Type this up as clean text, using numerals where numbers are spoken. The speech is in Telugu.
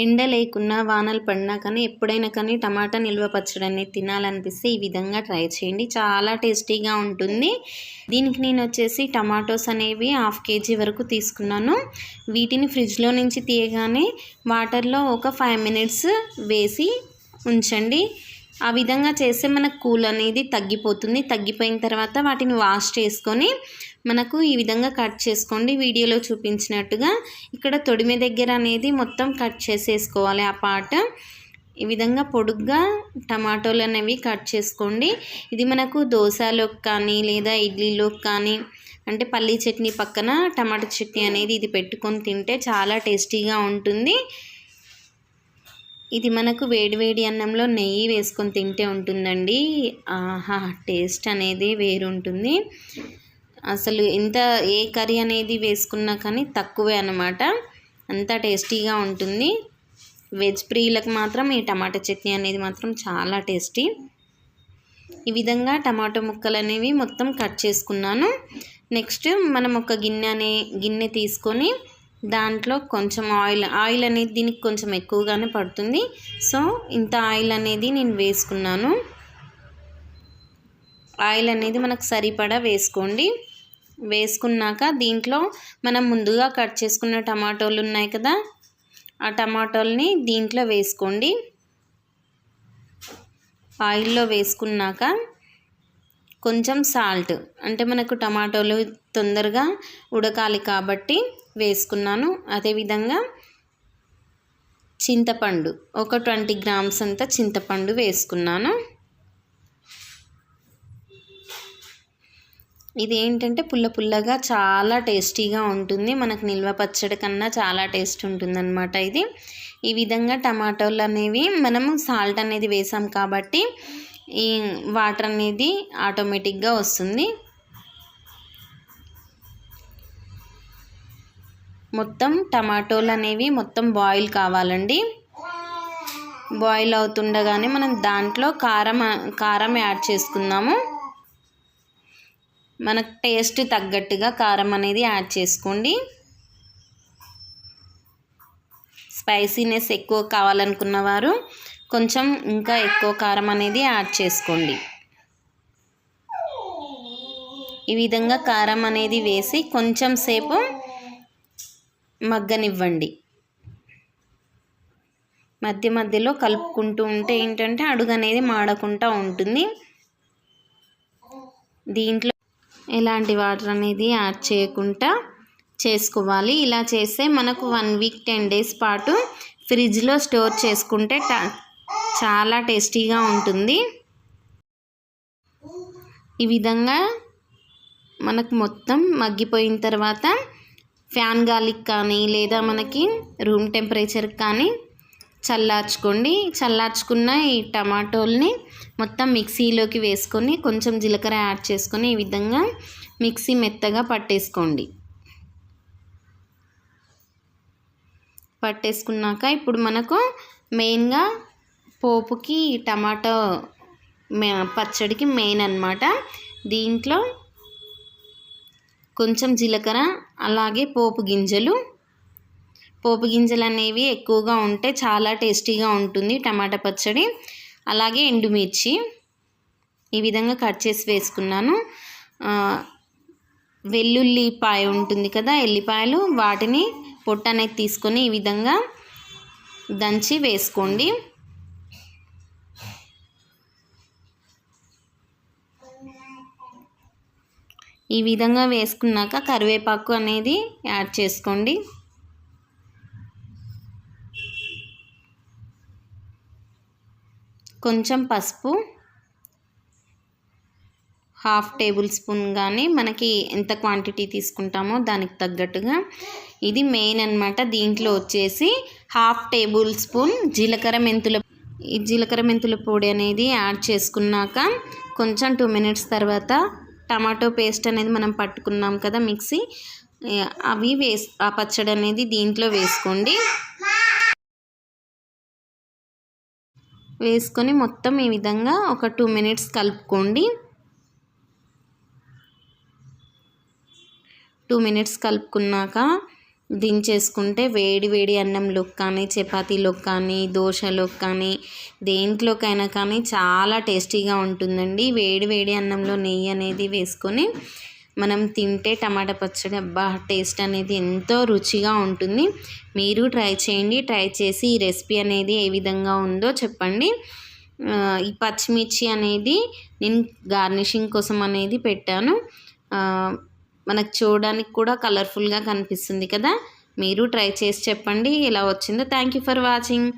ఎండ లేకున్నా వానలు పడినా కానీ ఎప్పుడైనా కానీ టమాటా నిల్వ పచ్చడి అనేది తినాలనిపిస్తే ఈ విధంగా ట్రై చేయండి. చాలా టేస్టీగా ఉంటుంది. దీనికి నేను వచ్చేసి టమాటోస్ అనేవి 1/2 kg వరకు తీసుకున్నాను. వీటిని ఫ్రిడ్జ్లో నుంచి తీయగానే వాటర్లో ఒక 5 minutes వేసి ఉంచండి. ఆ విధంగా చేస్తే మనకు కూల్ అనేది తగ్గిపోతుంది. తగ్గిపోయిన తర్వాత వాటిని వాష్ చేసుకొని మనకు ఈ విధంగా కట్ చేసుకోండి. వీడియోలో చూపించినట్టుగా ఇక్కడ తొడిమె దగ్గర అనేది మొత్తం కట్ చేసేసుకోవాలి. ఆ పార్ట్ ఈ విధంగా పొడుగ్గా టమాటోలు అనేవి కట్ చేసుకోండి. ఇది మనకు దోశలోకి కానీ లేదా ఇడ్లీలోకి కానీ అంటే పల్లీ చట్నీ పక్కన టమాటా చట్నీ అనేది ఇది పెట్టుకొని తింటే చాలా టేస్టీగా ఉంటుంది. ఇది మనకు వేడివేడి అన్నంలో నెయ్యి వేసుకొని తింటే ఉంటుందండి. ఆహా, టేస్ట్ అనేది వేరుంటుంది. అసలు ఏ కర్రీ అనేది వేసుకున్నా కానీ తక్కువే అన్నమాట. అంత టేస్టీగా ఉంటుంది. వెజ్ ప్రియులకు మాత్రం ఈ టమాటా చట్నీ అనేది మాత్రం చాలా టేస్టీ. ఈ విధంగా టమాటో ముక్కలు అనేవి మొత్తం కట్ చేసుకున్నాను. నెక్స్ట్ మనం ఒక గిన్నె తీసుకొని దాంట్లో కొంచెం ఆయిల్ అనేది దీనికి కొంచెం ఎక్కువగానే పడుతుంది. సో ఇంత ఆయిల్ అనేది నేను వేసుకున్నాను. ఆయిల్ అనేది మనకు సరిపడా వేసుకోండి. వేసుకున్నాక దీంట్లో మనం ముందుగా కట్ చేసుకున్న టమాటోలు ఉన్నాయి కదా, ఆ టమాటోల్ని దీంట్లో వేసుకోండి. ఆయిల్లో వేసుకున్నాక కొంచెం సాల్ట్, అంటే మనకు టమాటోలు తొందరగా ఉడకాలి కాబట్టి వేసుకున్నాను. అదేవిధంగా చింతపండు ఒక 20 grams అంత చింతపండు వేసుకున్నాను. ఇది ఏంటంటే పుల్లగా చాలా టేస్టీగా ఉంటుంది. మనకు నిల్వ పచ్చడి కన్నా చాలా టేస్ట్ ఉంటుందన్నమాట ఇది. ఈ విధంగా టమాటోలు అనేవి మనము సాల్ట్ అనేది వేసాం కాబట్టి ఈ వాటర్ అనేది ఆటోమేటిక్గా వస్తుంది. మొత్తం టమాటోలు అనేవి మొత్తం బాయిల్ కావాలండి. బాయిల్ అవుతుండగానే మనం దాంట్లో కారం యాడ్ చేసుకుందాము. మనకు టేస్ట్ తగ్గట్టుగా కారం అనేది యాడ్ చేసుకోండి. స్పైసీనెస్ ఎక్కువ కావాలనుకున్న వారు కొంచెం ఇంకా ఎక్కువ కారం అనేది యాడ్ చేసుకోండి. ఈ విధంగా కారం అనేది వేసి కొంచెం సేపు మగ్గనివ్వండి. మధ్యలో కలుపుకుంటూ ఉంటే ఏంటంటే అడుగు అనేది మాడకుండా ఉంటుంది. దీంట్లో ఎలాంటి వాటర్ అనేది యాడ్ చేయకుండా చేసుకోవాలి. ఇలా చేస్తే మనకు 1 week 10 days పాటు ఫ్రిడ్జ్లో స్టోర్ చేసుకుంటే చాలా టేస్టీగా ఉంటుంది. ఈ విధంగా మనకు మొత్తం మగ్గిపోయిన తర్వాత ఫ్యాన్ గాలికి కానీ లేదా మనకి రూమ్ టెంపరేచర్కి కానీ చల్లార్చుకోండి. చల్లార్చుకున్న ఈ టమాటోల్ని మొత్తం మిక్సీలోకి వేసుకొని కొంచెం జీలకర్ర యాడ్ చేసుకొని ఈ విధంగా మిక్సీ మెత్తగా పట్టేసుకున్నాక ఇప్పుడు మనకు మెయిన్గా పోపుకి టమాటో పచ్చడికి మెయిన్ అన్నమాట. దీంట్లో కొంచెం జీలకర్ర అలాగే పోపు గింజలు అనేవి ఎక్కువగా ఉంటే చాలా టేస్టీగా ఉంటుంది టమాటా పచ్చడి. అలాగే ఎండుమిర్చి ఈ విధంగా కట్ చేసి వేసుకున్నాను. వెల్లుల్లిపాయ ఉంటుంది కదా, ఎల్లిపాయలు, వాటిని పొట్టు అనేది తీసుకొని ఈ విధంగా దంచి వేసుకోండి. ఈ విధంగా వేసుకున్నాక కరివేపాకు అనేది యాడ్ చేసుకోండి. కొంచెం పసుపు, 1/2 tablespoon కానీ మనకి ఎంత క్వాంటిటీ తీసుకుంటామో దానికి తగ్గట్టుగా. ఇది మెయిన్ అన్నమాట. దీంట్లో వచ్చేసి 1/2 tablespoon జీలకర్ర మెంతుల పొడి అనేది యాడ్ చేసుకున్నాక కొంచెం 2 minutes తర్వాత టమాటో పేస్ట్ అనేది మనం పట్టుకున్నాం కదా మిక్సీ, ఆ పచ్చడి అనేది దీంట్లో వేసుకోండి. వేసుకొని మొత్తం ఈ విధంగా ఒక 2 minutes కలుపుకోండి. 2 minutes కలుపుకున్నాక దించేసుకుంటే వేడి వేడి అన్నంలోకి కానీ చపాతీలోకి కానీ దోశలోకి కానీ దేంట్లోకైనా కానీ చాలా టేస్టీగా ఉంటుందండి. వేడి వేడి అన్నంలో నెయ్యి అనేది వేసుకొని మనం తింటే టమాటా పచ్చడి అబ్బా టేస్ట్ అనేది ఎంతో రుచిగా ఉంటుంది. మీరు ట్రై చేయండి. ట్రై చేసి ఈ రెసిపీ అనేది ఏ విధంగా ఉందో చెప్పండి. ఈ పచ్చిమిర్చి అనేది నేను గార్నిషింగ్ కోసం అనేది పెట్టాను. మనకు చూడడానికి కూడా కలర్ఫుల్గా కనిపిస్తుంది కదా. మీరు ట్రై చేసి చెప్పండి ఎలా వచ్చిందో. Thank you for watching.